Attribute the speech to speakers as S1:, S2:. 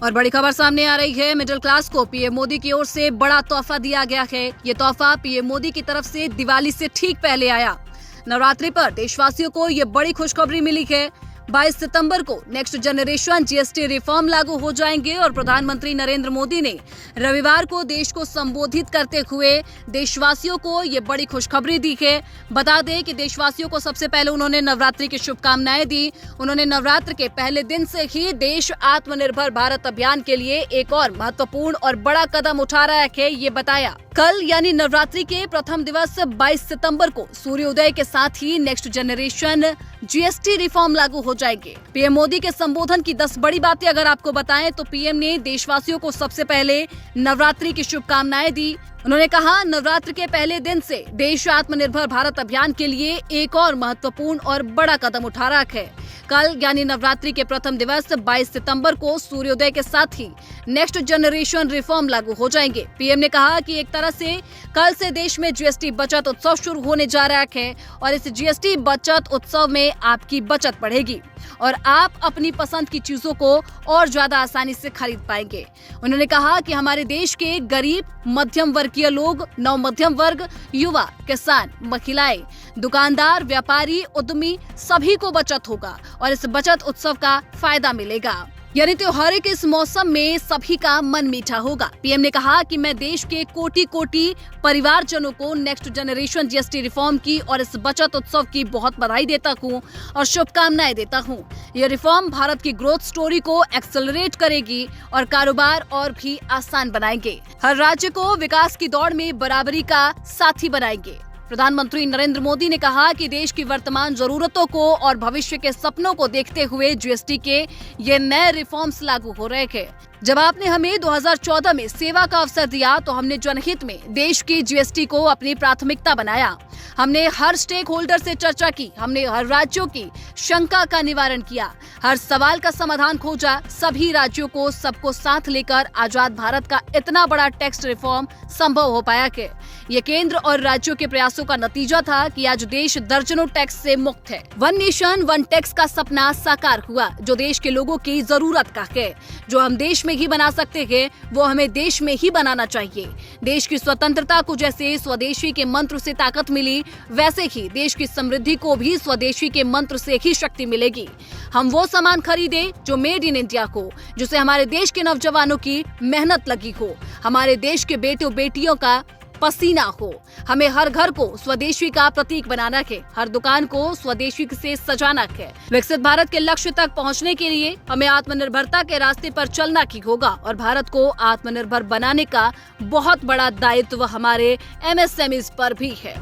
S1: और बड़ी खबर सामने आ रही है। मिडिल क्लास को पीएम मोदी की ओर से बड़ा तोहफा दिया गया है। ये तोहफा पीएम मोदी की तरफ से दिवाली से ठीक पहले आया। नवरात्रि पर देशवासियों को ये बड़ी खुशखबरी मिली है। 22 सितंबर को नेक्स्ट जनरेशन जीएसटी रिफॉर्म लागू हो जाएंगे और प्रधानमंत्री नरेंद्र मोदी ने रविवार को देश को संबोधित करते हुए देशवासियों को ये बड़ी खुशखबरी दी है। बता दें कि देशवासियों को सबसे पहले उन्होंने नवरात्रि की शुभकामनाएं दी। उन्होंने नवरात्र के पहले दिन से ही देश आत्मनिर्भर भारत अभियान के लिए एक और महत्वपूर्ण और बड़ा कदम उठा रहा है, ये बताया। कल यानी नवरात्रि के प्रथम दिवस 22 सितंबर को सूर्योदय के साथ ही नेक्स्ट जनरेशन जीएसटी रिफॉर्म लागू हो जाएंगे। पीएम मोदी के संबोधन की 10 बड़ी बातें अगर आपको बताएं तो पीएम ने देशवासियों को सबसे पहले नवरात्रि की शुभकामनाएं दी। उन्होंने कहा, नवरात्र के पहले दिन से देश आत्मनिर्भर भारत अभियान के लिए एक और महत्वपूर्ण और बड़ा कदम उठा रहा है। कल यानी नवरात्रि के प्रथम दिवस 22 सितंबर को सूर्योदय के साथ ही नेक्स्ट जनरेशन रिफॉर्म लागू हो जाएंगे। पीएम ने कहा कि एक तरह से कल से देश में जीएसटी बचत उत्सव शुरू होने जा रहा है और इस जीएसटी बचत उत्सव में आपकी बचत बढ़ेगी और आप अपनी पसंद की चीजों को और ज्यादा आसानी से खरीद पाएंगे। उन्होंने कहा कि हमारे देश के गरीब, मध्यम वर्गीय लोग, नव मध्यम वर्ग, युवा, किसान, महिलाएं, दुकानदार, व्यापारी, उद्यमी सभी को बचत होगा और इस बचत उत्सव का फायदा मिलेगा। यानी त्योहार के इस मौसम में सभी का मन मीठा होगा। पीएम ने कहा कि मैं देश के कोटि कोटि परिवारजनों को नेक्स्ट जनरेशन जीएसटी रिफॉर्म की और इस बचत उत्सव की बहुत बधाई देता हूं और शुभकामनाएं देता हूं। यह रिफॉर्म भारत की ग्रोथ स्टोरी को एक्सेलरेट करेगी और कारोबार और भी आसान बनाएंगे। हर राज्य को विकास की दौड़ में बराबरी का साथी बनाएंगे। प्रधानमंत्री नरेंद्र मोदी ने कहा कि देश की वर्तमान जरूरतों को और भविष्य के सपनों को देखते हुए जीएसटी के ये नए रिफॉर्म्स लागू हो रहे हैं। जब आपने हमें 2014 में सेवा का अवसर दिया तो हमने जनहित में देश की जीएसटी को अपनी प्राथमिकता बनाया। हमने हर स्टेक होल्डर से चर्चा की, हमने हर राज्यों की शंका का निवारण किया, हर सवाल का समाधान खोजा। सभी राज्यों को सबको साथ लेकर आजाद भारत का इतना बड़ा टैक्स रिफॉर्म संभव हो पाया है। ये केंद्र और राज्यों के प्रयासों का नतीजा था कि आज देश दर्जनों टैक्स से मुक्त है। वन नेशन वन टैक्स का सपना साकार हुआ, जो देश के लोगों की जरूरत का है। जो हम देश में ही बना सकते हैं वो हमें देश में ही बनाना चाहिए। देश की स्वतंत्रता को जैसे स्वदेशी के मंत्र से ताकत मिली, वैसे ही देश की समृद्धि को भी स्वदेशी के मंत्र से ही शक्ति मिलेगी। हम वो सामान खरीदें जो मेड इन इंडिया हो, जिसे हमारे देश के नौजवानों की मेहनत लगी हो, हमारे देश के बेटों बेटियों का पसीना हो। हमें हर घर को स्वदेशी का प्रतीक बनाना है, हर दुकान को स्वदेशी से सजाना है। विकसित भारत के लक्ष्य तक पहुंचने के लिए हमें आत्मनिर्भरता के रास्ते पर चलना ही होगा और भारत को आत्मनिर्भर बनाने का बहुत बड़ा दायित्व हमारे एमएसएमईज पर भी है।